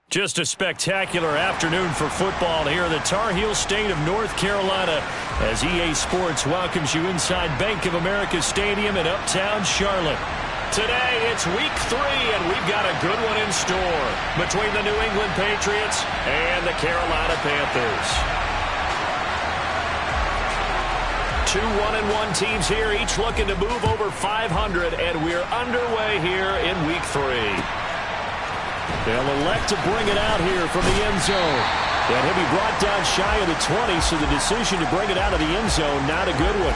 Just a spectacular afternoon for football here in the Tar Heel state of North Carolina as EA Sports welcomes you inside Bank of America Stadium in uptown Charlotte. Today, it's week 3, and we've got a good one in store between the New England Patriots and the Carolina Panthers. Two 1-1 teams here, each looking to move over 500, and we're underway here in week 3. They'll elect to bring it out here from the end zone. And he'll be brought down shy of the 20, so the decision to bring it out of the end zone, not a good one.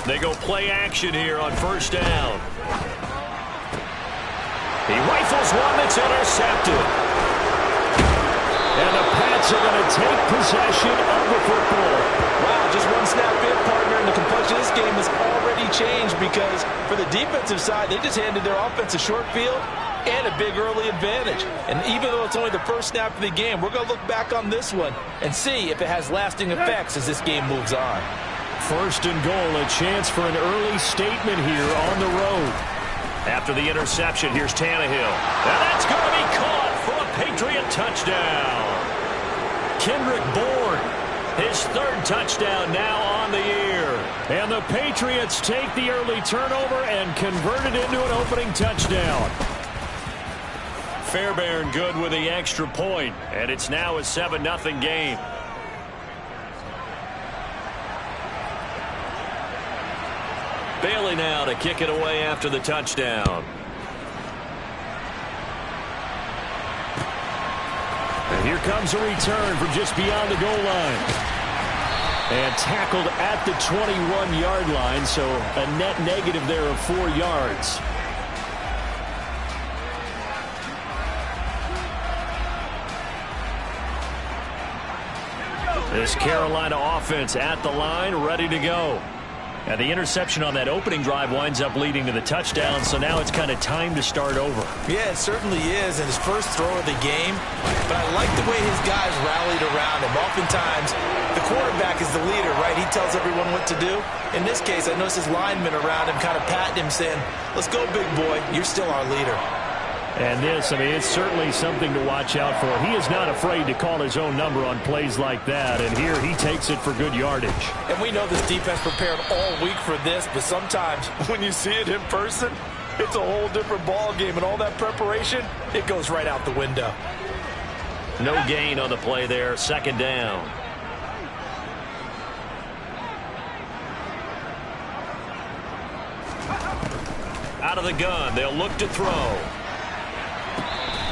They go play action here on first down. He rifles one that's intercepted. And the Pats are going to take possession of the football. Wow, just one snap in, partner, and the complexion of this game has already changed because for the defensive side, they just handed their offense a short field and a big early advantage. And even though it's only the first snap of the game, we're going to look back on this one and see if it has lasting effects as this game moves on. First and goal, a chance for an early statement here on the road. After the interception, here's Tannehill. And that's going to be caught for a Patriot touchdown. Kendrick Bourne, his third touchdown now on the year. And the Patriots take the early turnover and convert it into an opening touchdown. Fairbairn good with the extra point, and it's now a 7-0 game. Bailey now to kick it away after the touchdown. And here comes a return from just beyond the goal line. And tackled at the 21-yard line, so a net negative there of 4 yards. This Carolina offense at the line, ready to go. And the interception on that opening drive winds up leading to the touchdown, so now it's kind of time to start over. Yeah, it certainly is, and his first throw of the game. But I like the way his guys rallied around him. Oftentimes, the quarterback is the leader, right? He tells everyone what to do. In this case, I noticed his linemen around him kind of patting him, saying, let's go, big boy. You're still our leader. And this, I mean, it's certainly something to watch out for. He is not afraid to call his own number on plays like that, and here he takes it for good yardage. And we know this defense prepared all week for this, but sometimes when you see it in person, it's a whole different ball game, and all that preparation, it goes right out the window. No gain on the play there, second down. Out of the gun, they'll look to throw.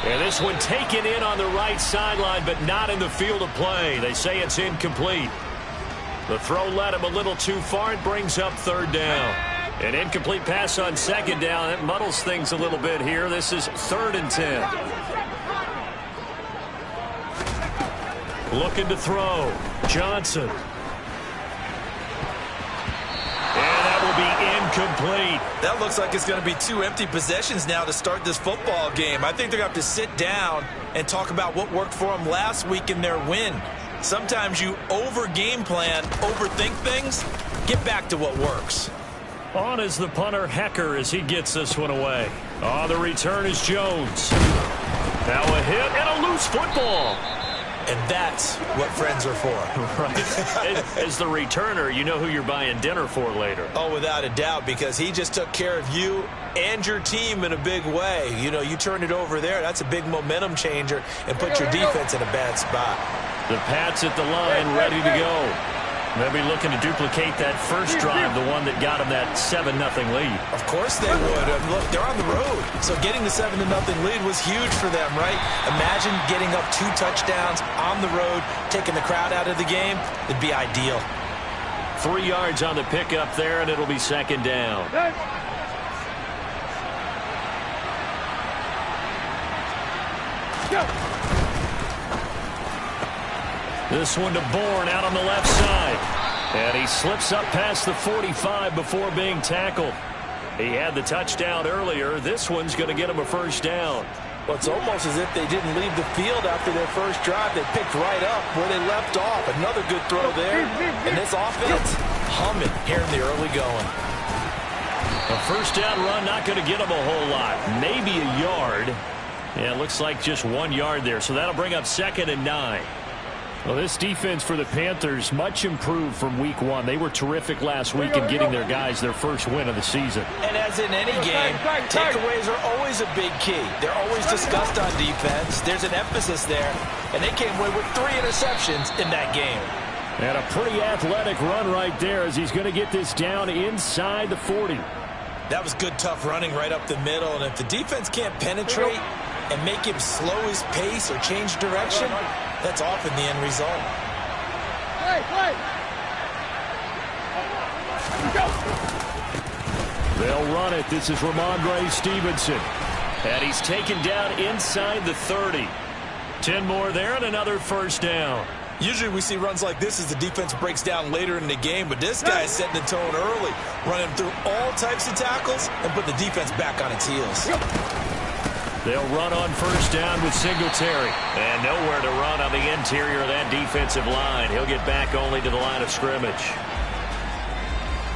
And this one taken in on the right sideline, but not in the field of play. They say it's incomplete. The throw led him a little too far. It brings up third down. An incomplete pass on second down. That muddles things a little bit here. This is 3rd and 10. Looking to throw. Johnson. Incomplete. That looks like it's going to be 2 empty possessions now to start this football game. I think they're going to have to sit down and talk about what worked for them last week in their win. Sometimes you over-game plan, overthink things. Get back to what works. On is the punter, Hecker, as he gets this one away. On the return is Jones. Now a hit and a loose football. And that's what friends are for. Right. As the returner, you know who you're buying dinner for later. Oh, without a doubt, because he just took care of you and your team in a big way. You know, you turn it over there, that's a big momentum changer and put your defense in a bad spot. The Pats at the line, ready to go. They'll be looking to duplicate that first drive, the one that got them that 7-0 lead. Of course they would. Look, they're on the road. So getting the 7-0 lead was huge for them, right? Imagine getting up 2 touchdowns on the road, taking the crowd out of the game. It'd be ideal. 3 yards on the pickup there, and it'll be second down. This one to Bourne out on the left side. And he slips up past the 45 before being tackled. He had the touchdown earlier. This one's going to get him a first down. Well, it's almost as if they didn't leave the field after their first drive. They picked right up where they left off. Another good throw there. And this offense humming here in the early going. A first down run, not going to get him a whole lot. Maybe a yard. Yeah, it looks like just 1 yard there. So that'll bring up 2nd and 9. Well, this defense for the Panthers much improved from week 1. They were terrific last week in getting their guys their first win of the season. And as in any game, takeaways are always a big key. They're always discussed on defense. There's an emphasis there, and they came away with 3 interceptions in that game. And a pretty athletic run right there as he's going to get this down inside the 40. That was good, tough running right up the middle, and if the defense can't penetrate and make him slow his pace or change direction, that's often the end result. They'll run it. This is Ramondre Stevenson. And he's taken down inside the 30. 10 more there and another first down. Usually we see runs like this as the defense breaks down later in the game, but this guy's setting the tone early, running through all types of tackles and put the defense back on its heels. They'll run on first down with Singletary. And nowhere to run on the interior of that defensive line. He'll get back only to the line of scrimmage.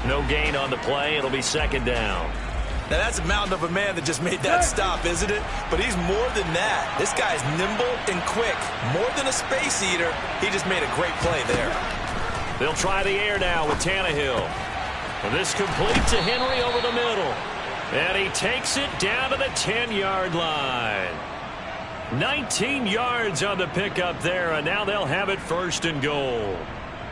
No gain on the play. It'll be 2nd down. Now that's a mountain of a man that just made that stop, isn't it? But he's more than that. This guy's nimble and quick. More than a space eater, he just made a great play there. They'll try the air now with Tannehill. And this complete to Henry over the middle. And he takes it down to the 10-yard line. 19 yards on the pickup there, and now they'll have it 1st and goal.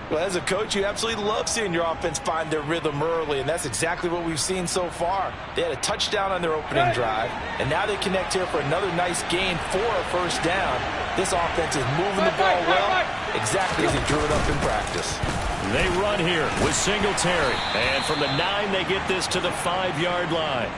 Well, as a coach, you absolutely love seeing your offense find their rhythm early, and that's exactly what we've seen so far. They had a touchdown on their opening drive, and now they connect here for another nice gain for a first down. This offense is moving the ball well, exactly as he drew it up in practice. They run here with Singletary, and from the 9, they get this to the 5-yard line.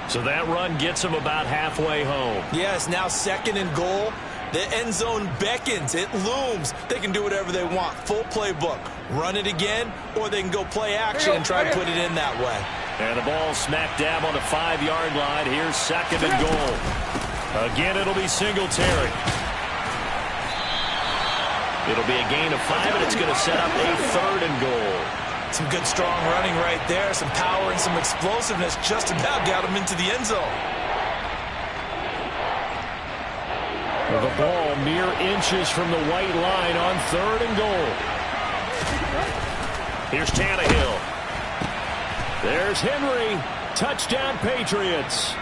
So that run gets them about halfway home. Yes, now 2nd and goal. The end zone beckons. It looms. They can do whatever they want. Full playbook. Run it again, or they can go play action and try to put it in that way. And the ball smack dab on the 5-yard line. Here's 2nd and goal. Again, it'll be Singletary. It'll be a gain of 5, and it's going to set up a 3rd and goal. Some good, strong running right there. Some power and some explosiveness just about got him into the end zone. The ball mere inches from the white line on 3rd and goal. Here's Tannehill. There's Henry. Touchdown, Patriots.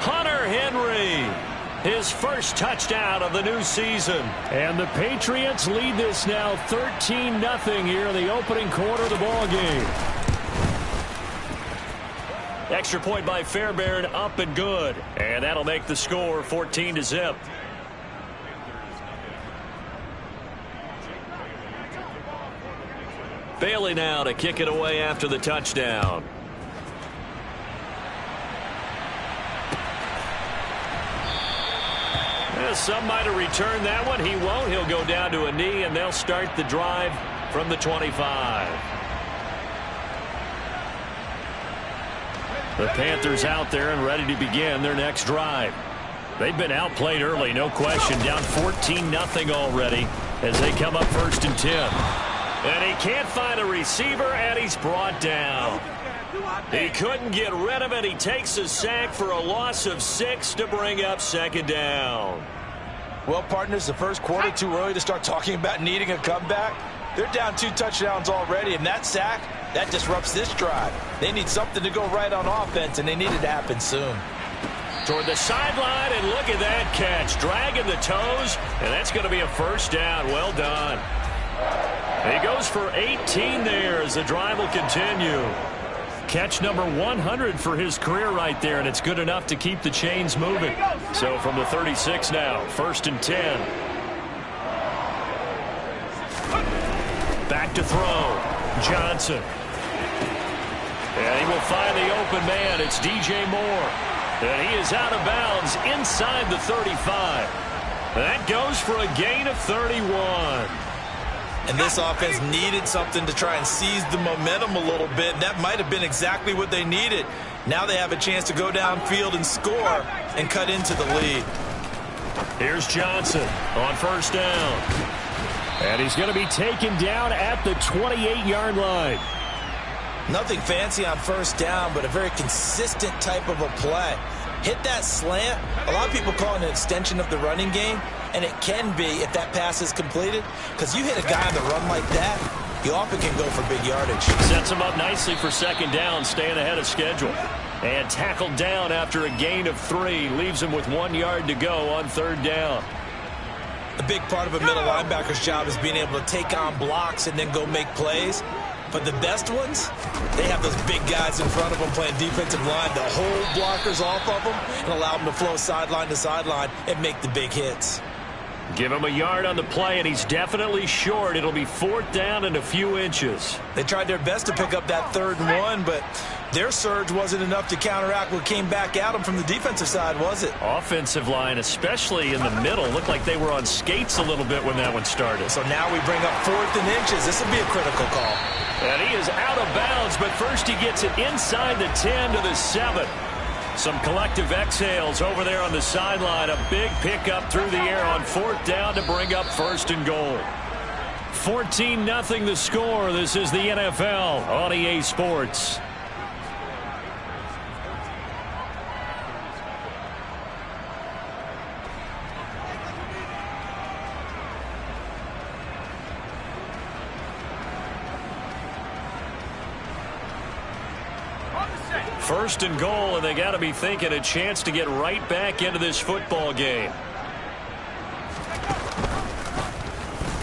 Hunter Henry. His first touchdown of the new season. And the Patriots lead this now 13-0 here in the opening quarter of the ball game. Extra point by Fairbairn, up and good. And that'll make the score 14-0. Bailey now to kick it away after the touchdown. Some might have returned that one. He won't. He'll go down to a knee, and they'll start the drive from the 25. The Panthers out there and ready to begin their next drive. They've been outplayed early, no question. Down 14-0 already as they come up 1st and 10. And he can't find a receiver, and he's brought down. He couldn't get rid of it. He takes a sack for a loss of 6 to bring up 2nd down. Well, partners, the first quarter too early to start talking about needing a comeback. They're down 2 touchdowns already, and that sack, that disrupts this drive. They need something to go right on offense, and they need it to happen soon. Toward the sideline, and look at that catch. Dragging the toes, and that's going to be a first down. Well done. He goes for 18 there as the drive will continue. Catch number 100 for his career right there, and it's good enough to keep the chains moving. So from the 36 now, 1st and 10. Back to throw. Johnson. And he will find the open man. It's DJ Moore. And he is out of bounds inside the 35. That goes for a gain of 31. And this offense needed something to try and seize the momentum a little bit. That might have been exactly what they needed. Now they have a chance to go downfield and score and cut into the lead. Here's Johnson on first down. And he's going to be taken down at the 28-yard line. Nothing fancy on first down, but a very consistent type of a play. Hit that slant. A lot of people call it an extension of the running game, and it can be if that pass is completed, because you hit a guy on the run like that, you often can go for big yardage. Sets him up nicely for second down, staying ahead of schedule. And tackled down after a gain of 3. Leaves him with 1 yard to go on third down. A big part of a middle linebacker's job is being able to take on blocks and then go make plays. But the best ones, they have those big guys in front of them playing defensive line to hold blockers off of them and allow them to flow sideline to sideline and make the big hits. Give him a yard on the play, and he's definitely short. It'll be fourth down and a few inches. They tried their best to pick up that 3rd and 1, but their surge wasn't enough to counteract what came back at them from the defensive side, was it? Offensive line, especially in the middle, looked like they were on skates a little bit when that one started. So now we bring up 4th and inches. This will be a critical call. And he is out of bounds, but first he gets it inside the 10 to the 7. Some collective exhales over there on the sideline. A big pickup through the air on fourth down to bring up first and goal. 14-0 the score. This is the NFL on EA Sports. First and goal, and they got to be thinking a chance to get right back into this football game.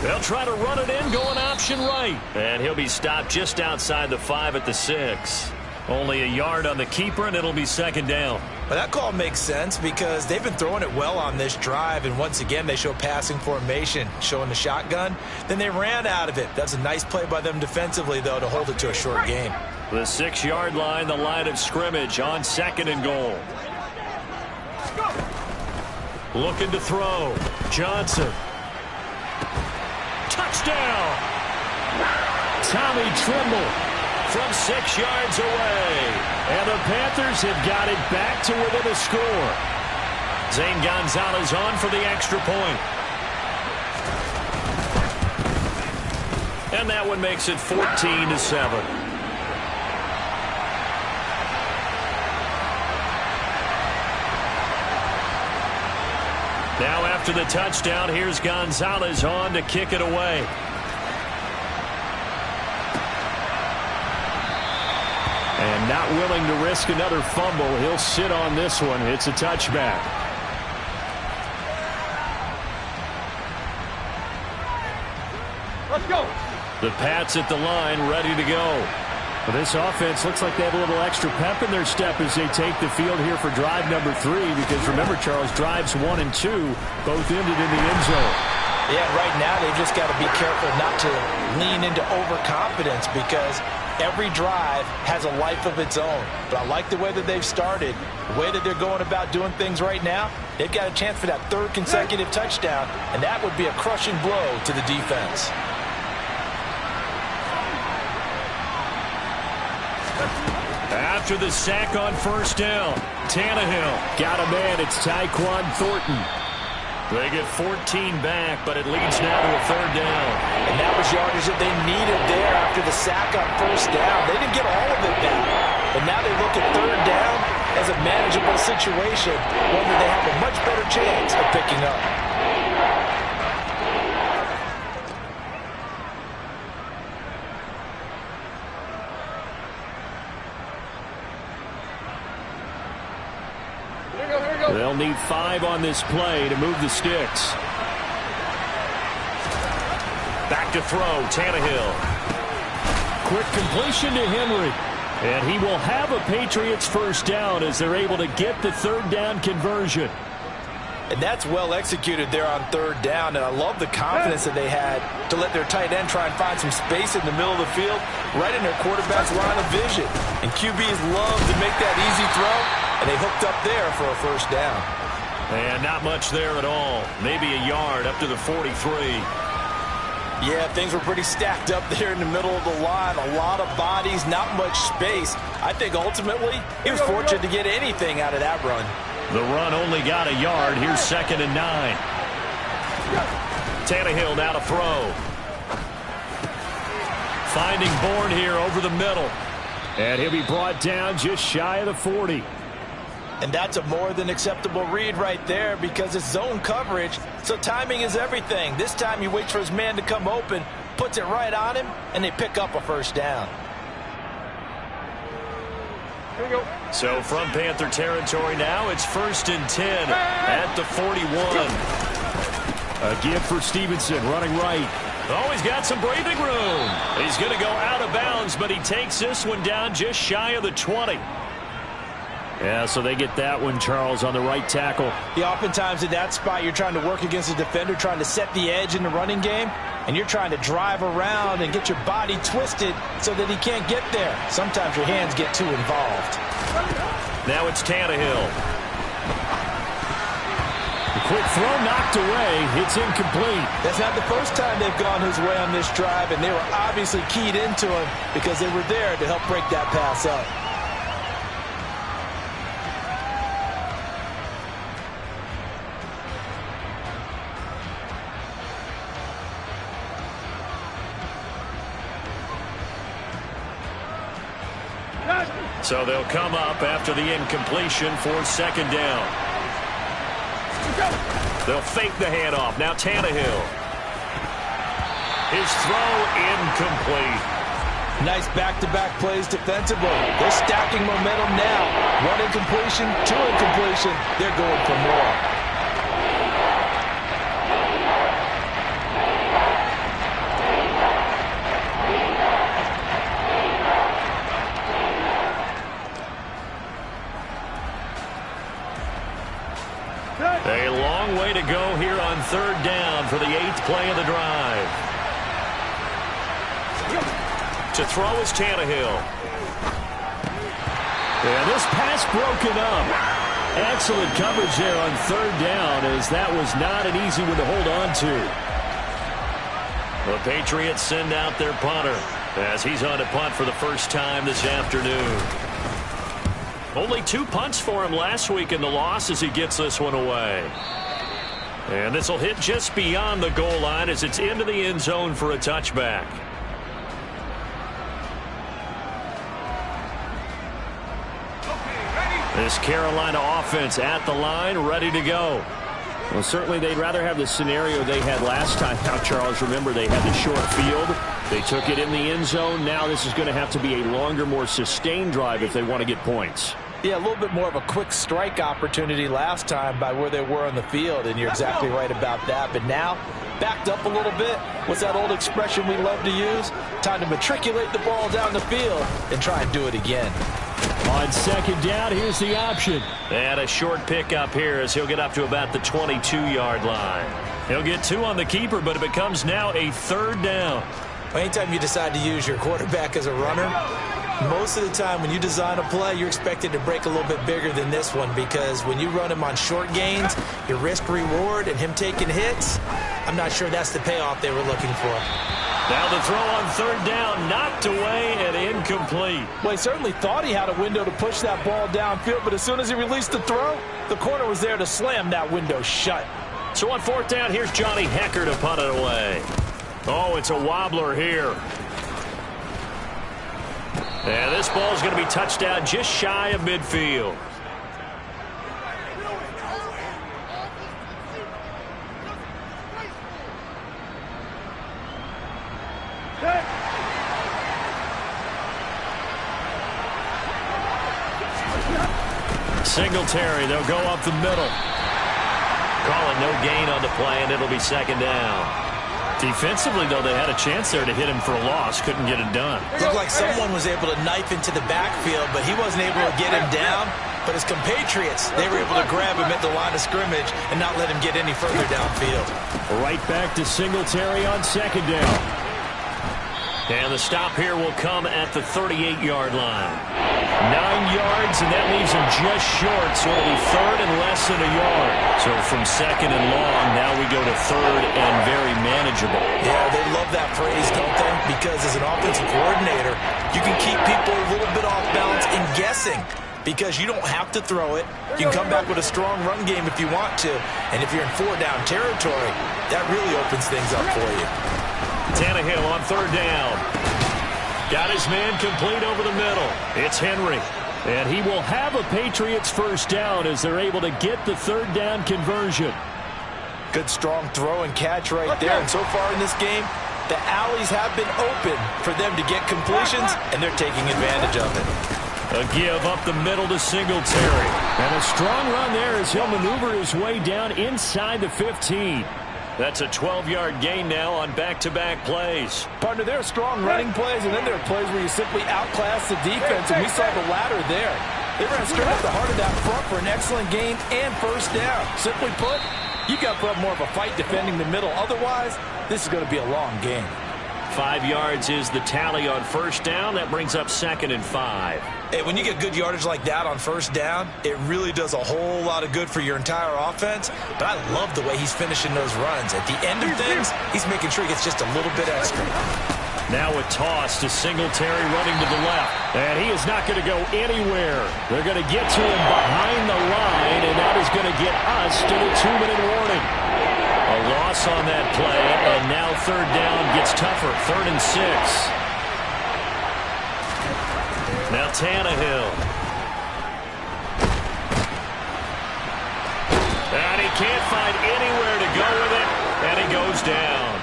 They'll try to run it in, going option right. And he'll be stopped just outside the 5 at the 6. Only a yard on the keeper, and it'll be second down. Well, that call makes sense because they've been throwing it well on this drive, and once again they show passing formation, showing the shotgun. Then they ran out of it. That's a nice play by them defensively, though, to hold it to a short game. The 6-yard line, the line of scrimmage on second and goal. Looking to throw. Johnson. Touchdown! Tommy Tremble from 6 yards away. And the Panthers have got it back to within a score. Zane Gonzalez on for the extra point. And that one makes it 14-7. Now after the touchdown, here's Gonzalez on to kick it away. And not willing to risk another fumble. He'll sit on this one. It's a touchback. Let's go. The Pats at the line, ready to go. Well, this offense looks like they have a little extra pep in their step as they take the field here for drive number 3. Because remember, Charles, drives 1 and 2 both ended in the end zone. Yeah, right now they've just got to be careful not to lean into overconfidence because every drive has a life of its own. But I like the way that they've started, the way that they're going about doing things right now. They've got a chance for that 3rd consecutive touchdown, and that would be a crushing blow to the defense. After the sack on first down, Tannehill got a man. It's Tyquan Thornton. They get 14 back, but it leads now to a 3rd down. And that was yardage that they needed there after the sack on first down. They didn't get all of it back, but now they look at 3rd down as a manageable situation, one that they have a much better chance of picking up. They'll need 5 on this play to move the sticks. Back to throw, Tannehill. Quick completion to Henry. And he will have a Patriots first down as they're able to get the 3rd down conversion. And that's well executed there on 3rd down. And I love the confidence that they had to let their tight end try and find some space in the middle of the field, right in their quarterback's line of vision. And QBs love to make that easy throw. and they hooked up there for a first down. And not much there at all. Maybe a yard up to the 43. Yeah, things were pretty stacked up there in the middle of the line. A lot of bodies, not much space. I think ultimately he was fortunate to get anything out of that run. The run only got a yard. Here's 2nd and 9. Tannehill now to throw. Finding Bourne here over the middle. And he'll be brought down just shy of the 40. And that's a more than acceptable read right there because it's zone coverage, so timing is everything. This time he waits for his man to come open, puts it right on him, and they pick up a first down. Here we go. So from Panther territory now, it's 1st and 10 at the 41. A give for Stevenson, running right. Oh, he's got some breathing room. He's going to go out of bounds, but he takes this one down just shy of the 20. Yeah, so they get that one, Charles, on the right tackle. Yeah, oftentimes in that spot, you're trying to work against a defender, trying to set the edge in the running game, and you're trying to drive around and get your body twisted so that he can't get there. Sometimes your hands get too involved. Now it's Tannehill. The quick throw knocked away. It's incomplete. That's not the first time they've gone his way on this drive, and they were obviously keyed into him because they were there to help break that pass up. So they'll come up after the incompletion for 2nd down. They'll fake the handoff. Now Tannehill. His throw incomplete. Nice back-to-back plays defensively. They're stacking momentum now. 1 incompletion, 2 incompletion. They're going for more. A long way to go here on 3rd down for the 8th play of the drive. To throw is Tannehill. And this pass broken up. Excellent coverage there on 3rd down, as that was not an easy one to hold on to. The Patriots send out their punter as he's on to punt for the first time this afternoon. Only 2 punts for him last week in the loss as he gets this one away. And this will hit just beyond the goal line as it's into the end zone for a touchback. This Carolina offense at the line, ready to go. Well, certainly they'd rather have the scenario they had last time. Now, Charles, remember, they had the short field. They took it in the end zone. Now this is going to have to be a longer, more sustained drive if they want to get points. Yeah, a little bit more of a quick strike opportunity last time by where they were on the field, and you're exactly right about that. But now, backed up a little bit. What's that old expression we love to use? Time to matriculate the ball down the field and try and do it again. On 2nd down, here's the option. And a short pickup here as he'll get up to about the 22-yard line. He'll get 2 on the keeper, but it becomes now a 3rd down. Anytime you decide to use your quarterback as a runner, most of the time when you design a play, you're expected to break a little bit bigger than this one, because when you run him on short gains, your risk-reward and him taking hits, I'm not sure that's the payoff they were looking for. Now the throw on 3rd down, knocked away and incomplete. Well, he certainly thought he had a window to push that ball downfield, but as soon as he released the throw, the corner was there to slam that window shut. So on 4th down, here's Johnny Hecker to punt it away. Oh, it's a wobbler here. And this ball is going to be touched down just shy of midfield. Singletary, they'll go up the middle. Call it no gain on the play, and it'll be 2nd down. Defensively, though, they had a chance there to hit him for a loss. Couldn't get it done. Looked like someone was able to knife into the backfield, but he wasn't able to get him down. But his compatriots, they were able to grab him at the line of scrimmage and not let him get any further downfield. Right back to Singletary on 2nd down. And the stop here will come at the 38-yard line. 9 yards, and that leaves him just short, so it'll be third and less than a yard. So from second and long, now we go to third and very manageable. Yeah, they love that phrase, don't they? Because as an offensive coordinator, you can keep people a little bit off balance and guessing because you don't have to throw it. You can come back with a strong run game if you want to. And if you're in 4-down territory, that really opens things up for you. Tannehill on third down. Got his man complete over the middle. It's Henry. And he will have a Patriots first down as they're able to get the third down conversion. Good strong throw and catch right there. And so far in this game, the alleys have been open for them to get completions, and they're taking advantage of it. A give up the middle to Singletary. And a strong run there as he'll maneuver his way down inside the 15. That's a 12-yard gain now on back-to-back plays. Partner, there are strong running plays, and then there are plays where you simply outclass the defense, and we saw the latter there. They ran straight up the heart of that front for an excellent gain and first down. Simply put, you've got to put up more of a fight defending the middle. Otherwise, this is going to be a long game. 5 yards is the tally on first down. That brings up 2nd and 5. Hey, when you get good yardage like that on first down, it really does a whole lot of good for your entire offense. But I love the way he's finishing those runs. At the end of things, he's making sure he gets just a little bit extra. Now a toss to Singletary running to the left. And he is not going to go anywhere. They're going to get to him behind the line, and that is going to get us to the 2-minute warning. A loss on that play, and now third down gets tougher. 3rd and 6. Now Tannehill. And he can't find anywhere to go with it, and he goes down.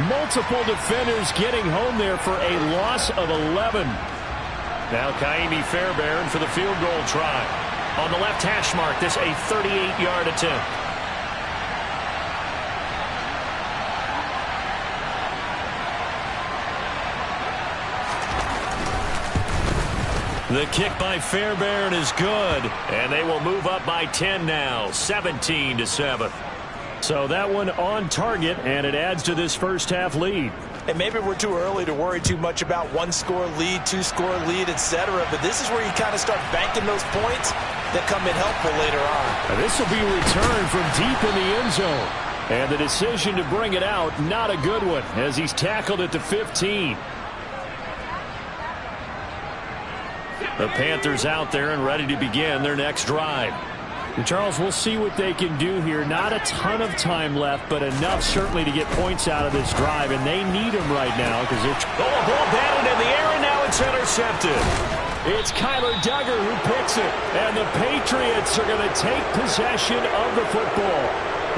Multiple defenders getting home there for a loss of 11. Now Kaimi Fairbairn for the field goal try. On the left hash mark, this a 38-yard attempt. The kick by Fairbairn is good, and they will move up by 10 now, 17-7. So that one on target, and it adds to this first half lead. And maybe we're too early to worry too much about 1-score lead, 2-score lead, etc. But this is where you kind of start banking those points that come in helpful later on. And this will be returned from deep in the end zone. And the decision to bring it out, not a good one, as he's tackled at the 15. The Panthers out there and ready to begin their next drive. And Charles, we'll see what they can do here. Not a ton of time left, but enough certainly to get points out of this drive, and they need them right now because they're... Oh, a ball batted in the air, and now it's intercepted. It's Kyler Duggar who picks it, and the Patriots are going to take possession of the football.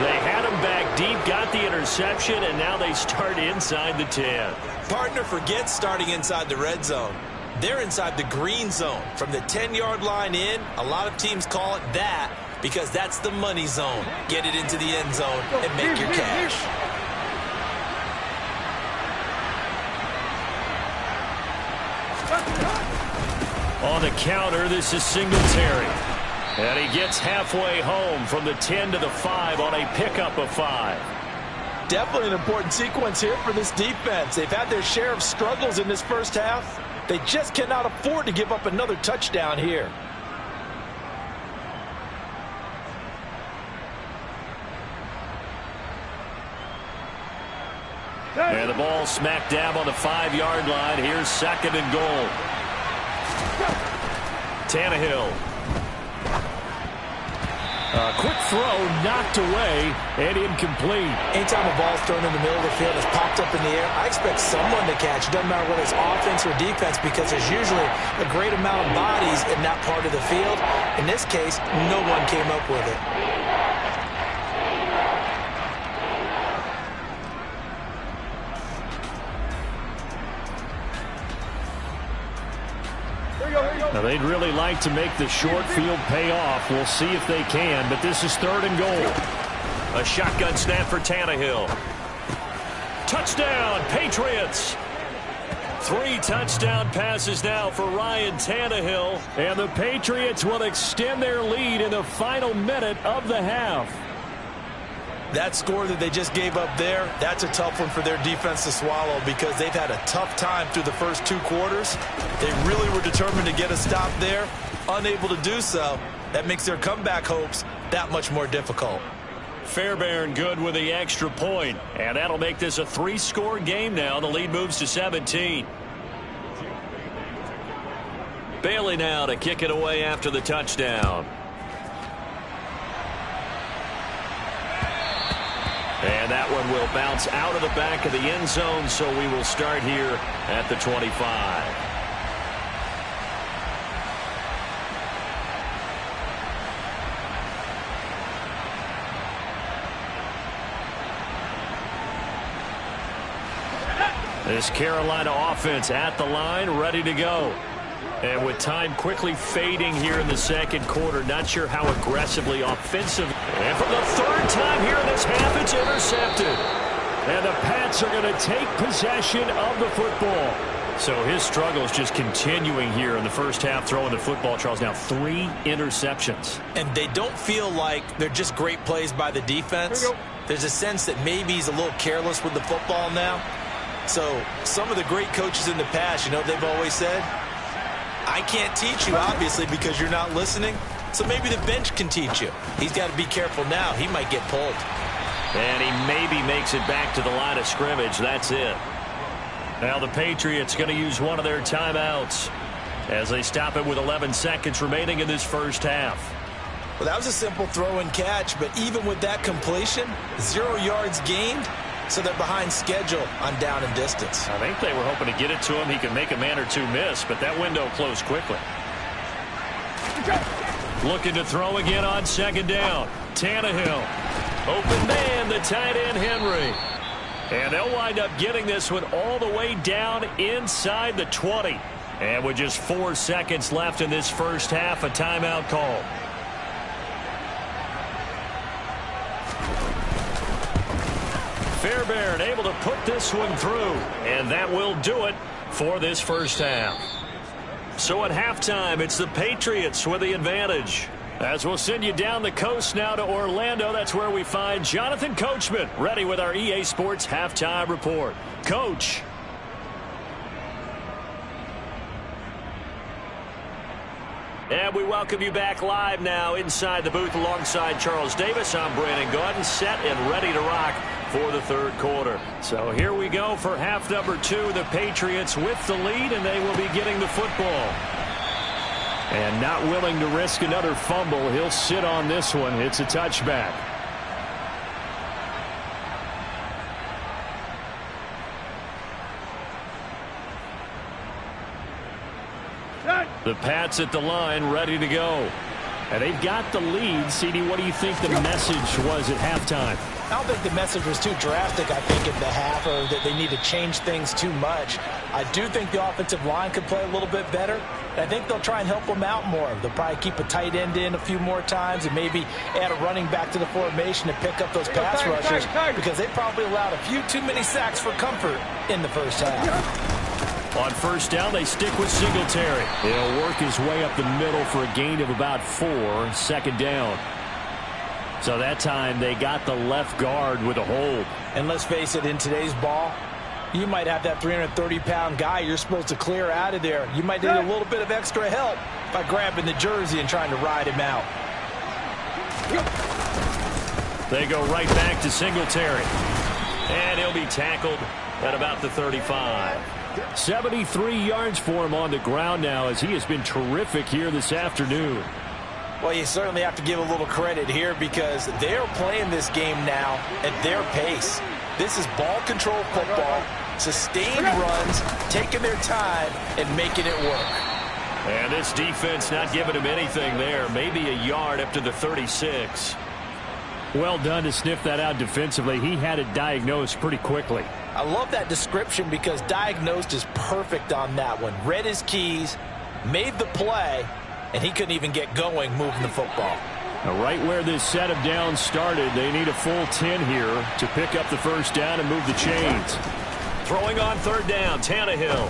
They had him back deep, got the interception, and now they start inside the 10. Partner, forget starting inside the red zone. They're inside the green zone. From the 10-yard line in, a lot of teams call it that because that's the money zone. Get it into the end zone and make your cash. On the counter, this is Singletary. And he gets halfway home from the 10 to the 5 on a pickup of 5. Definitely an important sequence here for this defense. They've had their share of struggles in this first half. They just cannot afford to give up another touchdown here. And the ball smack dab on the 5-yard line. Here's 2nd and goal. Tannehill. A quick throw knocked away and incomplete. Anytime a ball's thrown in the middle of the field, it's popped up in the air, I expect someone to catch. It doesn't matter whether it's offense or defense because there's usually a great amount of bodies in that part of the field. In this case, no one came up with it. Now, they'd really like to make the short field pay off. We'll see if they can, but this is 3rd and goal. A shotgun snap for Tannehill. Touchdown, Patriots! 3 touchdown passes now for Ryan Tannehill, and the Patriots will extend their lead in the final minute of the half. That score that they just gave up there, that's a tough one for their defense to swallow because they've had a tough time through the first 2 quarters. They really were determined to get a stop there, unable to do so. That makes their comeback hopes that much more difficult. Fairbairn good with the extra point, and that'll make this a 3-score game now. The lead moves to 17. Bailey now to kick it away after the touchdown. And that one will bounce out of the back of the end zone, so we will start here at the 25. This Carolina offense at the line, ready to go. And with time quickly fading here in the second quarter, not sure how aggressively offensive. And for the 3rd time here in this half, it's intercepted. And the Pats are going to take possession of the football. So his struggle is just continuing here in the first half, throwing the football. Charles, now 3 interceptions. And they don't feel like they're just great plays by the defense. There's a sense that maybe he's a little careless with the football now. So some of the great coaches in the past, you know, they've always said, I can't teach you, obviously, because you're not listening. So maybe the bench can teach you. He's got to be careful now. He might get pulled. And he maybe makes it back to the line of scrimmage. That's it. Now the Patriots going to use one of their timeouts as they stop it with 11 seconds remaining in this first half. Well, that was a simple throw and catch, but even with that completion, 0 yards gained. So they're behind schedule on down and distance. I think they were hoping to get it to him. He could make a man or 2 miss, but that window closed quickly. Looking to throw again on 2nd down. Tannehill. Open man, the tight end Henry. And they'll wind up getting this one all the way down inside the 20. And with just 4 seconds left in this first half, a timeout call. Fairbairn able to put this one through, and that will do it for this first half. So at halftime, it's the Patriots with the advantage. As we'll send you down the coast now to Orlando, that's where we find Jonathan Coachman ready with our EA Sports halftime report. Coach. And we welcome you back live now inside the booth alongside Charles Davis. I'm Brandon Gaudin, set and ready to rock for the 3rd quarter. So here we go for half number 2. The Patriots with the lead, and they will be getting the football. And not willing to risk another fumble. He'll sit on this one. It's a touchback. The Pats at the line, ready to go. And they've got the lead. CD, what do you think the message was at halftime? I don't think the message was too drastic, I think, at the half, or that they need to change things too much. I do think the offensive line could play a little bit better. And I think they'll try and help them out more. They'll probably keep a tight end in a few more times and maybe add a running back to the formation to pick up those pass rushers because they probably allowed a few too many sacks for comfort in the first half. On 1st down, they stick with Singletary. He'll work his way up the middle for a gain of about 4. 2nd down. So that time they got the left guard with a hold. And let's face it, in today's ball, you might have that 330-pound guy you're supposed to clear out of there. You might need a little bit of extra help by grabbing the jersey and trying to ride him out. They go right back to Singletary. And he'll be tackled at about the 35. 73 yards for him on the ground now as he has been terrific here this afternoon. Well, you certainly have to give a little credit here because they're playing this game now at their pace. This is ball control football, sustained runs, taking their time and making it work. And this defense not giving him anything there. Maybe a yard up to the 36. Well done to sniff that out defensively. He had it diagnosed pretty quickly. I love that description because diagnosed is perfect on that one. Read his keys, made the play, and he couldn't even get going moving the football. Now right where this set of downs started, they need a full 10 here to pick up the 1st down and move the chains. Throwing on 3rd down, Tannehill.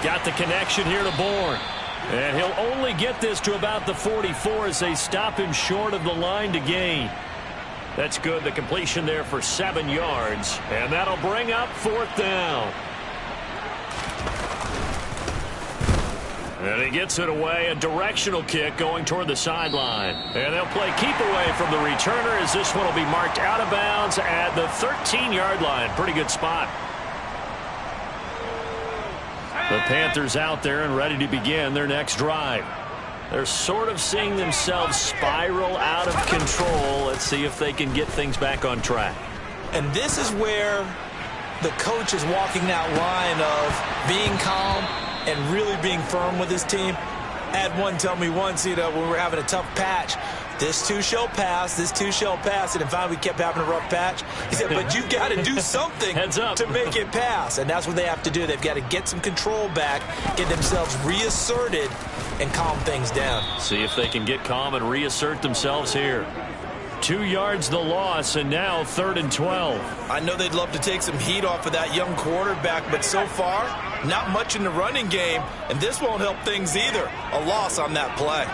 Got the connection here to Bourne. And he'll only get this to about the 44 as they stop him short of the line to gain. That's good. The completion there for 7 yards. And that'll bring up 4th down. And he gets it away. A directional kick going toward the sideline. And they'll play keep away from the returner as this one will be marked out of bounds at the 13-yard line. Pretty good spot. The Panthers out there and ready to begin their next drive. They're sort of seeing themselves spiral out of control. Let's see if they can get things back on track. And this is where the coach is walking that line of being calm and really being firm with his team. I had one tell me once, when we were having a tough patch, this too shall pass, this too shall pass. And finally we kept having a rough patch. He said, but you got to do something to make it pass. And that's what they have to do. They've got to get some control back, get themselves reasserted, and calm things down. See if they can get calm and reassert themselves here. 2 yards the loss, and now 3rd and 12. I know they'd love to take some heat off of that young quarterback, but so far, not much in the running game, and this won't help things either. A loss on that play.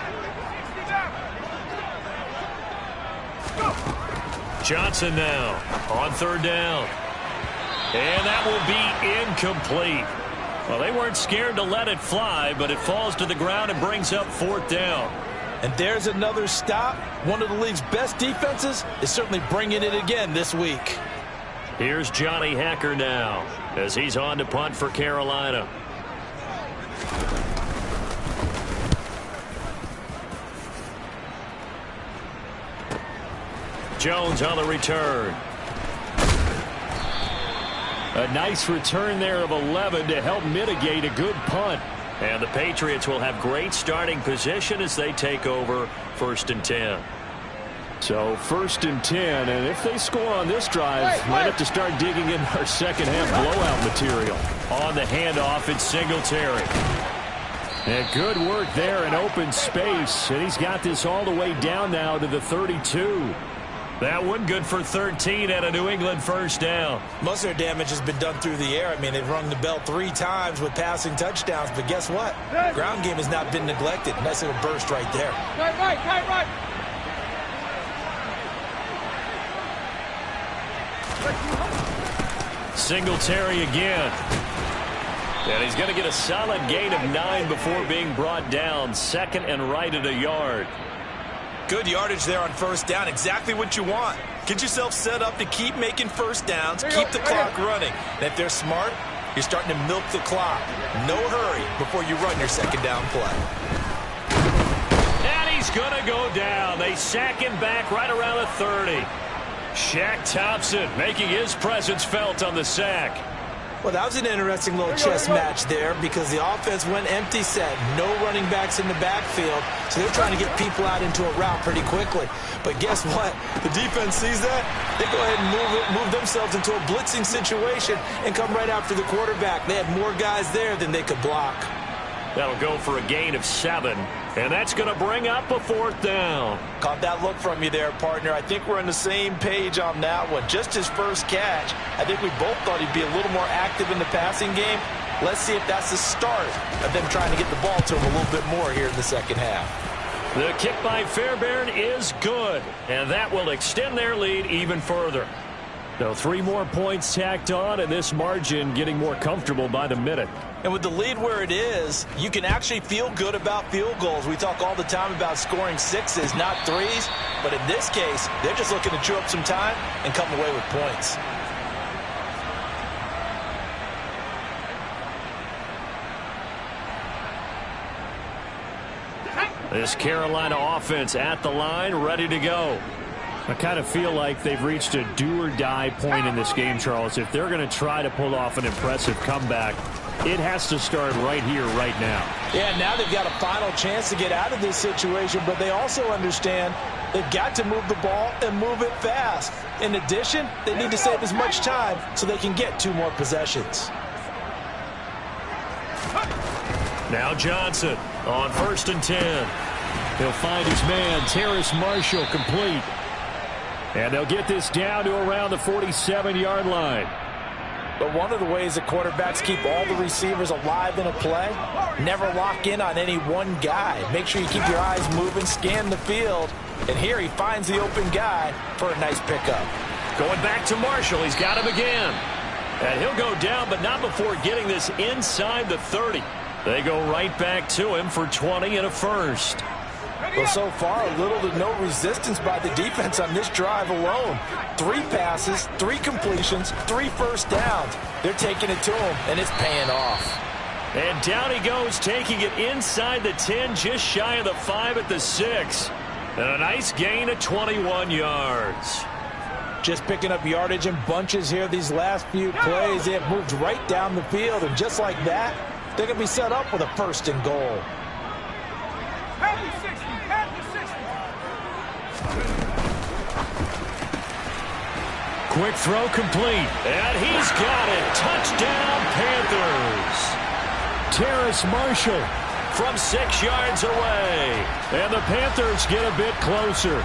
Johnson now on 3rd down. And that will be incomplete. Well, they weren't scared to let it fly, but it falls to the ground and brings up 4th down. And there's another stop. One of the league's best defenses is certainly bringing it again this week. Here's Johnny Hacker now as he's on to punt for Carolina. Jones on the return. A nice return there of 11 to help mitigate a good punt. And the Patriots will have great starting position as they take over 1st and 10. So 1st and 10, and if they score on this drive, might have to start digging in our second half blowout material. On the handoff, it's Singletary. And good work there in open space, and he's got this all the way down now to the 32. That one good for 13 and a New England 1st down. Most of their damage has been done through the air. I mean, they've rung the bell 3 times with passing touchdowns, but guess what? The ground game has not been neglected. Nice little burst right there. Right. Singletary again. And he's going to get a solid gain of 9 before being brought down. 2nd and right at a yard. Good yardage there on 1st down. Exactly what you want. Get yourself set up to keep making 1st downs, keep the clock running. And if they're smart, you're starting to milk the clock. No hurry before you run your 2nd down play. And he's going to go down. They sack him back right around the 30. Shaq Thompson making his presence felt on the sack. Well, that was an interesting little chess match there because the offense went empty set. No running backs in the backfield, so they're trying to get people out into a route pretty quickly. But guess what? The defense sees that. They go ahead and move themselves into a blitzing situation and come right after the quarterback. They had more guys there than they could block. That'll go for a gain of 7, and that's going to bring up a 4th down. Caught that look from you there, partner. I think we're on the same page on that one. Just his first catch. I think we both thought he'd be a little more active in the passing game. Let's see if that's the start of them trying to get the ball to him a little bit more here in the 2nd half. The kick by Fairbairn is good, and that will extend their lead even further. So 3 more points tacked on, and this margin getting more comfortable by the minute. And with the lead where it is, you can actually feel good about field goals. We talk all the time about scoring 6s, not 3s. But in this case, they're just looking to chew up some time and come away with points. This Carolina offense at the line, ready to go. I kind of feel like they've reached a do-or-die point in this game, Charles. If they're going to try to pull off an impressive comeback, it has to start right here, right now. Yeah, now they've got a final chance to get out of this situation, but they also understand they've got to move the ball and move it fast. In addition, they need to save as much time so they can get 2 more possessions. Now Johnson on 1st and 10. He'll find his man, Terrace Marshall, complete. And they'll get this down to around the 47-yard line. But one of the ways that quarterbacks keep all the receivers alive in a play, never lock in on any one guy. Make sure you keep your eyes moving, scan the field, And here he finds the open guy for a nice pickup. Going back to Marshall. He's got him again. And he'll go down, but not before getting this inside the 30. They go right back to him for 20 and a first. Well, so far, little to no resistance by the defense on this drive alone. 3 passes, 3 completions, 3 first downs. They're taking it to him, and it's paying off. And down he goes, taking it inside the 10, just shy of the 5 at the 6. And a nice gain of 21 yards. Just picking up yardage in bunches here these last few plays. They have moved right down the field, and just like that, they're going to be set up with a first and goal. Quick throw complete. And he's got it. Touchdown, Panthers. Terrace Marshall from 6 yards away. And the Panthers get a bit closer.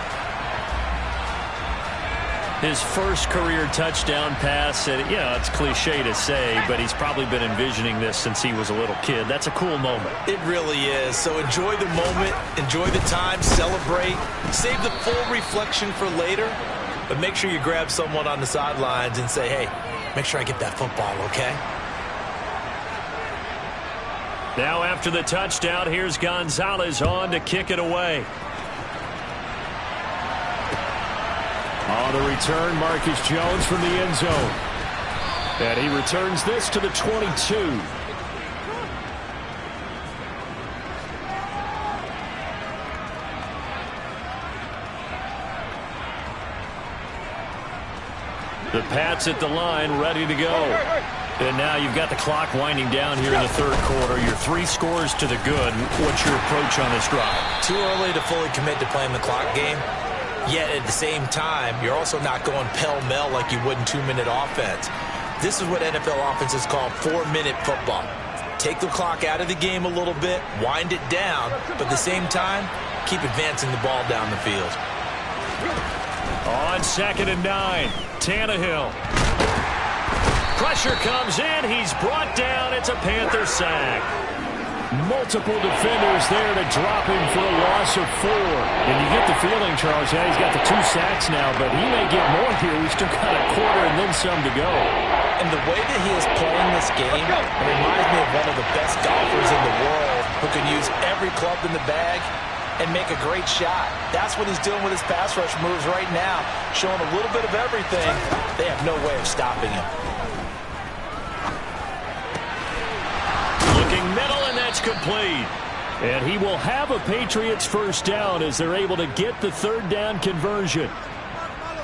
His first career touchdown pass, and it's cliche to say, but he's probably been envisioning this since he was a little kid. That's a cool moment. It really is. So enjoy the moment, enjoy the time, celebrate, save the full reflection for later, but make sure you grab someone on the sidelines and say, hey, make sure I get that football, okay? Now after the touchdown, here's Gonzalez on to kick it away. On the return, Marcus Jones from the end zone. And he returns this to the 22. The Pats at the line, ready to go. And now you've got the clock winding down here in the third quarter. You're 3 scores to the good. What's your approach on this drive? Too early to fully commit to playing the clock game. Yet at the same time, you're also not going pell-mell like you would in 2-minute offense. This is what NFL offenses call 4-minute football. Take the clock out of the game a little bit, wind it down, but at the same time, keep advancing the ball down the field. On 2nd and 9, Tannehill. Pressure comes in. He's brought down. It's a Panther sack. Multiple defenders there to drop him for a loss of 4. And you get the feeling, Charles, he's got the 2 sacks now, but he may get more here. We've still got a quarter and then some to go. And the way that he is playing this game reminds me of one of the best golfers in the world who can use every club in the bag and make a great shot. That's what he's doing with his pass rush moves right now, showing a little bit of everything. They have no way of stopping him. Looking middle, and that's complete. And he will have a Patriots first down as they're able to get the 3rd down conversion.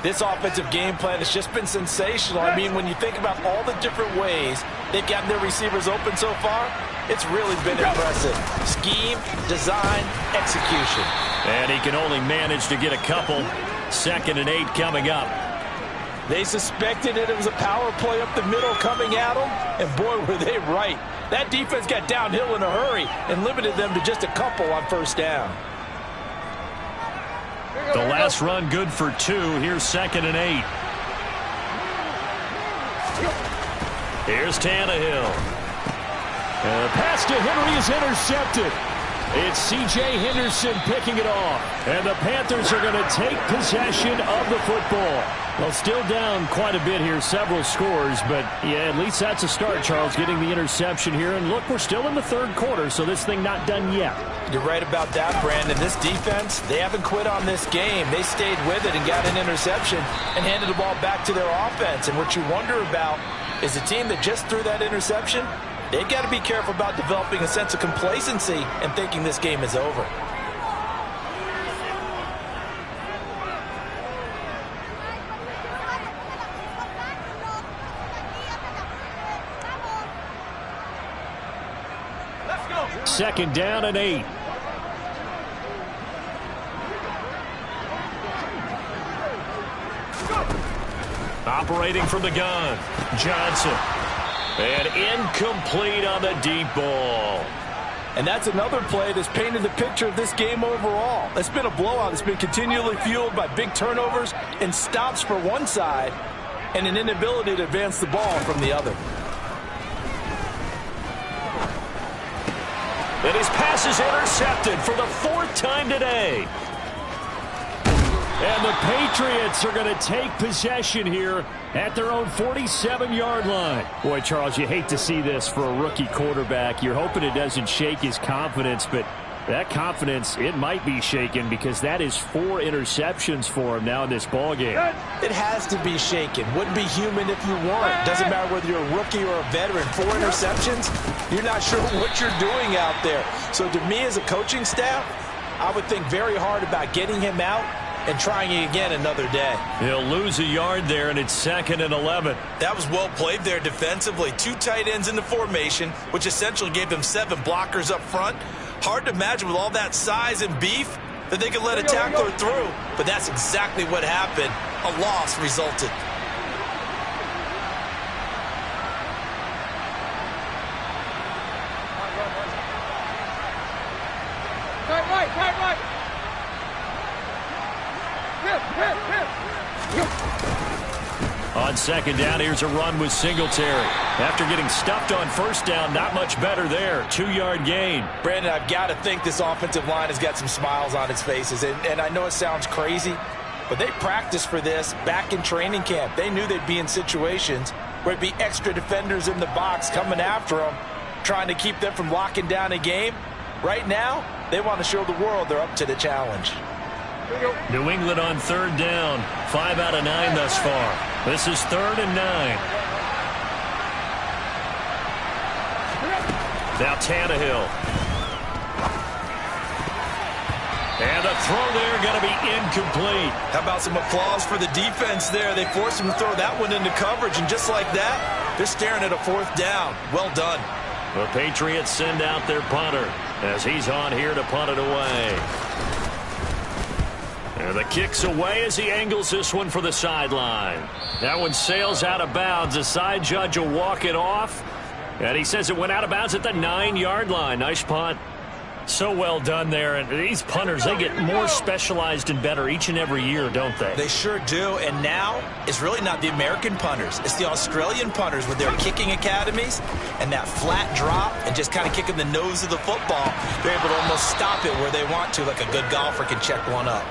This offensive game plan has just been sensational. I mean, when you think about all the different ways they've gotten their receivers open so far, it's really been impressive. Scheme, design, execution. And he can only manage to get a couple. 2nd and 8 coming up. They suspected it was a power play up the middle coming at them, and boy, were they right. That defense got downhill in a hurry and limited them to just a couple on first down. The last run good for 2. Here's 2nd and 8. Here's Tannehill. And the pass to Henry is intercepted. It's C.J. Henderson picking it off. And the Panthers are going to take possession of the football. Well, still down quite a bit here, several scores, but yeah, at least that's a start, Charles, getting the interception here. And look, we're still in the third quarter, so this thing not done yet. You're right about that, Brandon. This defense, they haven't quit on this game. They stayed with it and got an interception and handed the ball back to their offense. And what you wonder about is a team that just threw that interception, they've got to be careful about developing a sense of complacency and thinking this game is over. Second down and 8. Operating from the gun, Johnson. And incomplete on the deep ball. And that's another play that's painted the picture of this game overall. It's been a blowout. It's been continually fueled by big turnovers and stops for one side and an inability to advance the ball from the other. And his pass is intercepted for the 4th time today. And the Patriots are going to take possession here at their own 47-yard line. Boy, Charles, you hate to see this for a rookie quarterback. You're hoping it doesn't shake his confidence, but that confidence, it might be shaken because that is 4 interceptions for him now in this ballgame. It has to be shaken. Wouldn't be human if you weren't. Doesn't matter whether you're a rookie or a veteran. 4 interceptions, you're not sure what you're doing out there. So to me as a coaching staff, I would think very hard about getting him out and trying it again another day. He'll lose a yard there, and it's 2nd and 11. That was well played there defensively. 2 tight ends in the formation, which essentially gave them 7 blockers up front. Hard to imagine with all that size and beef that they could let a tackler through, but that's exactly what happened. A loss resulted. Right. On 2nd down, here's a run with Singletary. After getting stuffed on 1st down, not much better there. 2-yard gain. Brandon, I've got to think this offensive line has got some smiles on its faces. And I know it sounds crazy, but they practiced for this back in training camp. They knew they'd be in situations where it'd be extra defenders in the box coming after them, trying to keep them from locking down a game. Right now, they want to show the world they're up to the challenge. New England on 3rd down. 5 out of 9 thus far. This is 3rd and 9. Now Tannehill. And a throw there going to be incomplete. How about some applause for the defense there? They forced him to throw that one into coverage, and just like that, they're staring at a 4th down. Well done. The Patriots send out their punter as he's on here to punt it away. And the kick's away as he angles this one for the sideline. That one sails out of bounds. The side judge will walk it off. And he says it went out of bounds at the 9-yard line. Nice punt. So well done there. And these punters, they get more specialized and better each and every year, don't they? They sure do. And now it's really not the American punters. It's the Australian punters with their kicking academies and that flat drop and just kind of kicking the nose of the football. They're able to almost stop it where they want to, like a good golfer can check one up.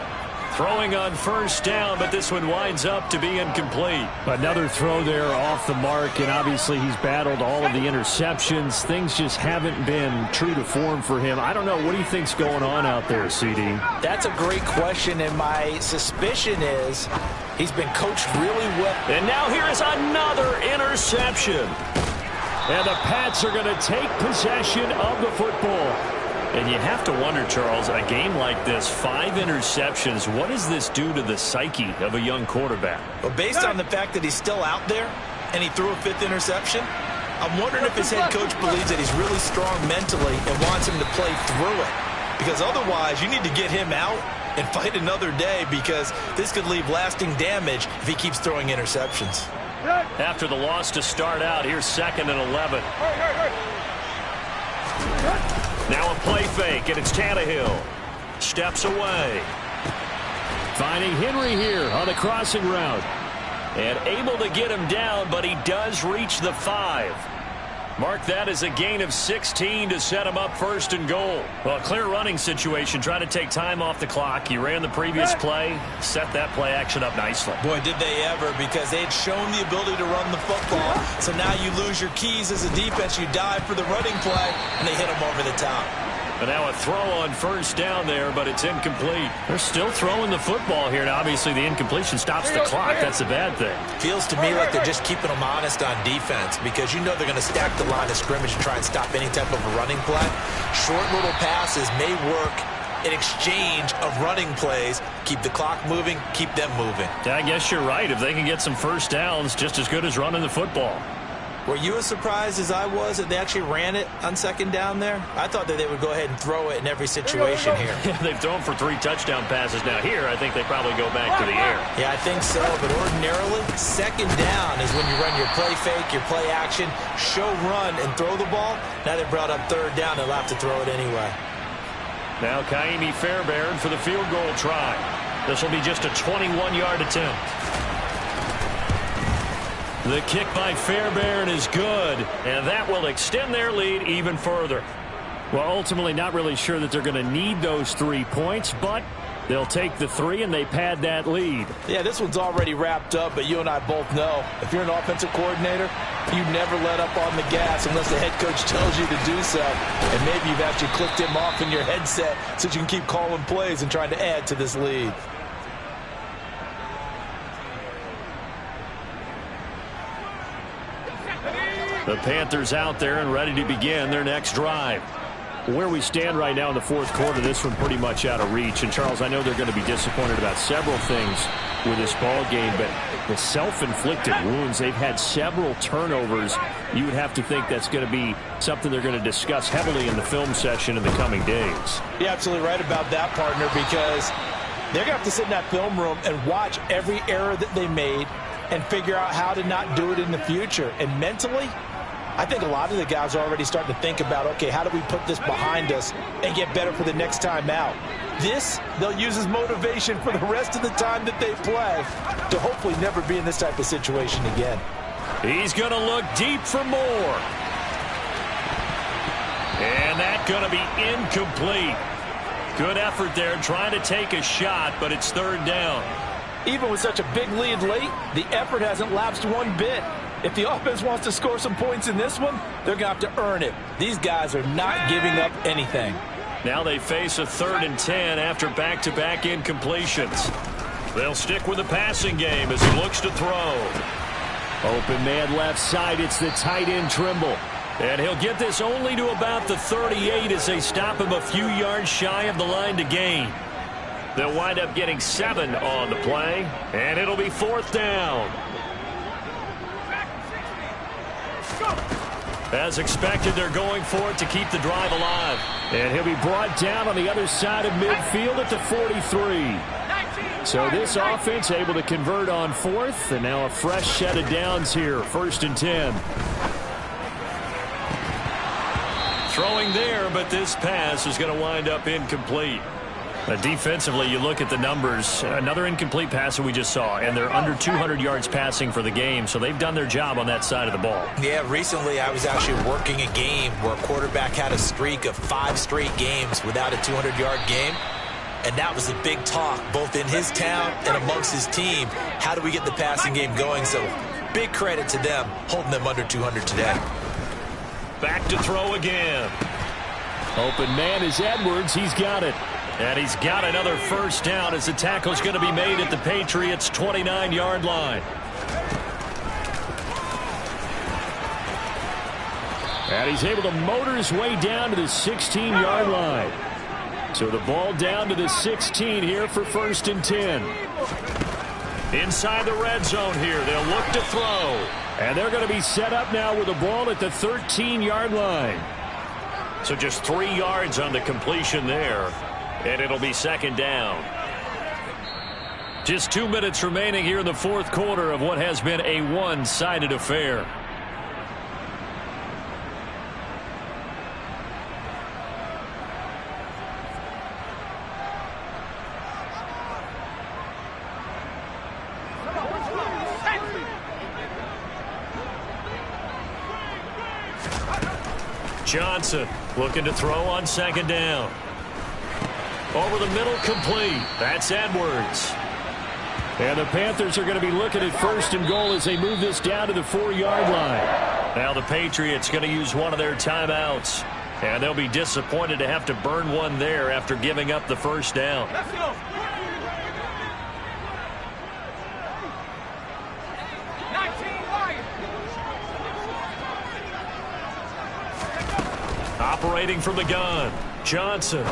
Throwing on 1st down, but this one winds up to be incomplete. Another throw there off the mark, and obviously he's battled all of the interceptions. Things just haven't been true to form for him. I don't know. What do you think's going on out there, CD? That's a great question, and my suspicion is he's been coached really well. And now here is another interception. And the Pats are going to take possession of the football. And you have to wonder, Charles, a game like this, 5 interceptions, what does this do to the psyche of a young quarterback? Well, based on the fact that he's still out there and he threw a 5th interception, I'm wondering if his head coach believes that he's really strong mentally and wants him to play through it. Because otherwise, you need to get him out and fight another day, because this could leave lasting damage if he keeps throwing interceptions. After the loss to start out, here's 2nd and 11. Now a play fake, and it's Tannehill. Steps away. Finding Henry here on the crossing route. And able to get him down, but he does reach the 5. Mark that as a gain of 16 to set him up 1st and goal. Well, a clear running situation. Try to take time off the clock. He ran the previous play, set that play action up nicely. Boy, did they ever, because they had shown the ability to run the football. So now you lose your keys as a defense. You dive for the running play, and they hit him over the top. And now a throw on 1st down there, but it's incomplete. They're still throwing the football here. Now, obviously, the incompletion stops the clock. That's a bad thing. Feels to me like they're just keeping them honest on defense, because you know they're going to stack the line of scrimmage and try and stop any type of a running play. Short little passes may work in exchange of running plays. Keep the clock moving, keep them moving. I guess you're right. If they can get some 1st downs, just as good as running the football. Were you as surprised as I was that they actually ran it on 2nd down there? I thought that they would go ahead and throw it in every situation here. They've thrown for 3 touchdown passes now. Here, I think they probably go back to the air. Yeah, I think so, but ordinarily, 2nd down is when you run your play fake, your play action, show run, and throw the ball. Now they brought up 3rd down, they'll have to throw it anyway. Now Kaimi Fairbairn for the field goal try. This will be just a 21-yard attempt. The kick by Fairbairn is good, and that will extend their lead even further. Well, ultimately not really sure that they're going to need those 3 points, but They'll take the 3, and they pad that lead. Yeah, this one's already wrapped up, but you and I both know if you're an offensive coordinator, you never let up on the gas unless the head coach tells you to do so. And maybe you've actually clicked him off in your headset so you can keep calling plays and trying to add to this lead. The Panthers out there and ready to begin their next drive. Where we stand right now in the fourth quarter, this one pretty much out of reach. And, Charles, I know they're going to be disappointed about several things with this ball game, but the self-inflicted wounds, they've had several turnovers. You would have to think that's going to be something they're going to discuss heavily in the film session in the coming days. You're absolutely right about that, partner, because they're going to have to sit in that film room and watch every error that they made and figure out how to not do it in the future. And mentally, I think a lot of the guys are already starting to think about, okay, how do we put this behind us and get better for the next time out? This, they'll use as motivation for the rest of the time that they play to hopefully never be in this type of situation again. He's going to look deep for more. And that's going to be incomplete. Good effort there trying to take a shot, but it's third down. Even with such a big lead late, the effort hasn't lapsed one bit. If the offense wants to score some points in this one, they're going to have to earn it. These guys are not giving up anything. Now they face a 3rd and 10 after back-to-back incompletions. They'll stick with the passing game as he looks to throw. Open man left side. It's the tight end Trimble. And he'll get this only to about the 38 as they stop him a few yards shy of the line to gain. They'll wind up getting 7 on the play, and it'll be 4th down. As expected, they're going for it to keep the drive alive. And he'll be brought down on the other side of midfield at the 43. So this offense able to convert on 4th, and now a fresh set of downs here, 1st and 10. Throwing there, but this pass is going to wind up incomplete. Defensively, you look at the numbers. Another incomplete pass that we just saw, and they're under 200 yards passing for the game, so they've done their job on that side of the ball. Yeah, recently I was actually working a game where a quarterback had a streak of 5 straight games without a 200-yard game, and that was the big talk, both in his town and amongst his team. How do we get the passing game going? So big credit to them, holding them under 200 today. Back to throw again. Open man is Edwards. He's got it. And he's got another first down as the tackle's going to be made at the Patriots' 29-yard line. And he's able to motor his way down to the 16-yard line. So the ball down to the 16 here for 1st and 10. Inside the red zone here, they'll look to throw. And they're going to be set up now with the ball at the 13-yard line. So just 3 yards on the completion there. And it'll be 2nd down. Just 2 minutes remaining here in the fourth quarter of what has been a one-sided affair. Johnson looking to throw on 2nd down. Over the middle, complete. That's Edwards. And the Panthers are going to be looking at 1st and goal as they move this down to the 4-yard line. Now the Patriots going to use one of their timeouts. And they'll be disappointed to have to burn one there after giving up the first down. Let's go. Operating from the gun, Johnson.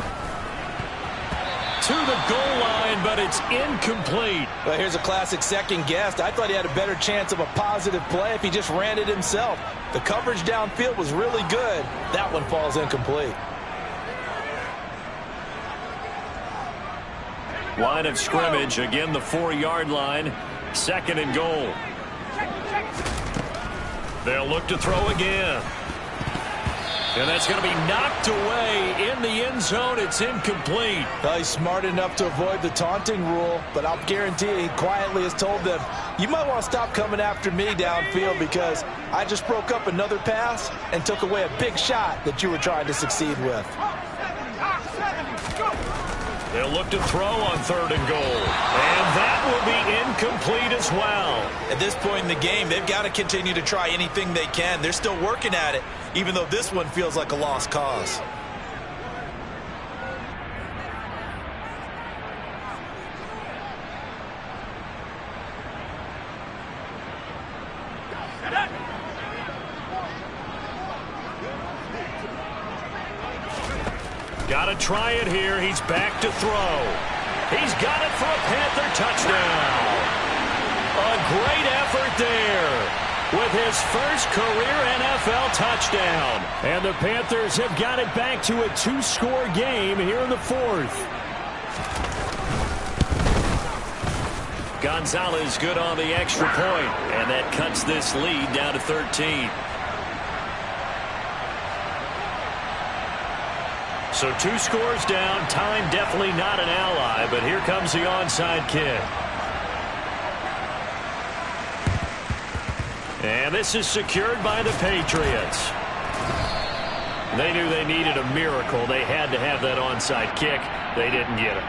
To the goal line, but it's incomplete. Well, here's a classic second guess. I thought he had a better chance of a positive play if he just ran it himself. The coverage downfield was really good. That one falls incomplete. Line of scrimmage, again the 4-yard line. 2nd and goal. They'll look to throw again. And that's going to be knocked away in the end zone. It's incomplete. Well, he's smart enough to avoid the taunting rule, but I'll guarantee he quietly has told them, you might want to stop coming after me downfield because I just broke up another pass and took away a big shot that you were trying to succeed with. They'll look to throw on 3rd and goal. And that will be incomplete as well. At this point in the game, they've got to continue to try anything they can. They're still working at it, even though this one feels like a lost cause. Got to try it here. He's back to throw. He's got it for a Panther touchdown. A great effort there with his first career NFL touchdown. And the Panthers have got it back to a 2-score game here in the 4th. Gonzalez good on the extra point, and that cuts this lead down to 13. So 2 scores down. Time definitely not an ally, but here comes the onside kick. And this is secured by the Patriots. They knew they needed a miracle. They had to have that onside kick. They didn't get it.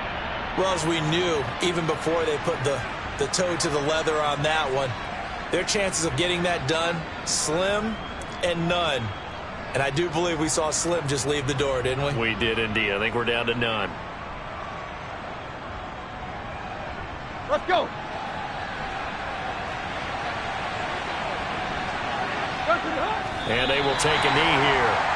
Well, as we knew, even before they put the toe to the leather on that one, their chances of getting that done, slim and none. And I do believe we saw Slim just leave the door, didn't we? We did indeed. I think we're down to none. Let's go. And they will take a knee here.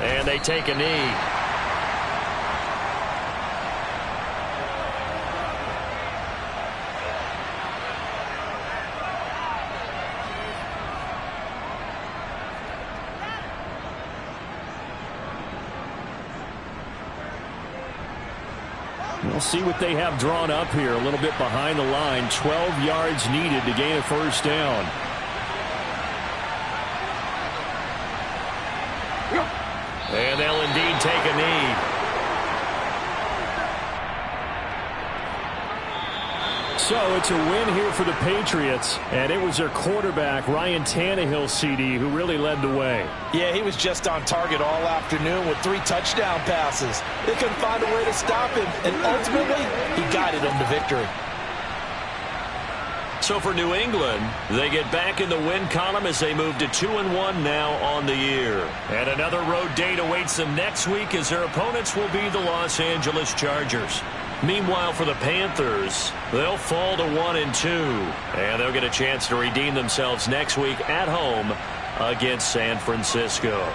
And they take a knee. We'll see what they have drawn up here. A little bit behind the line. 12 yards needed to gain a first down. And they'll indeed take a knee. So it's a win here for the Patriots, and it was their quarterback, Ryan Tannehill, CD, who really led the way. Yeah, he was just on target all afternoon with 3 touchdown passes. They couldn't find a way to stop him, and ultimately, he guided them to victory. So for New England, they get back in the win column as they move to 2-1 now on the year. And another road date awaits them next week as their opponents will be the Los Angeles Chargers. Meanwhile, for the Panthers, they'll fall to 1-2, and they'll get a chance to redeem themselves next week at home against San Francisco.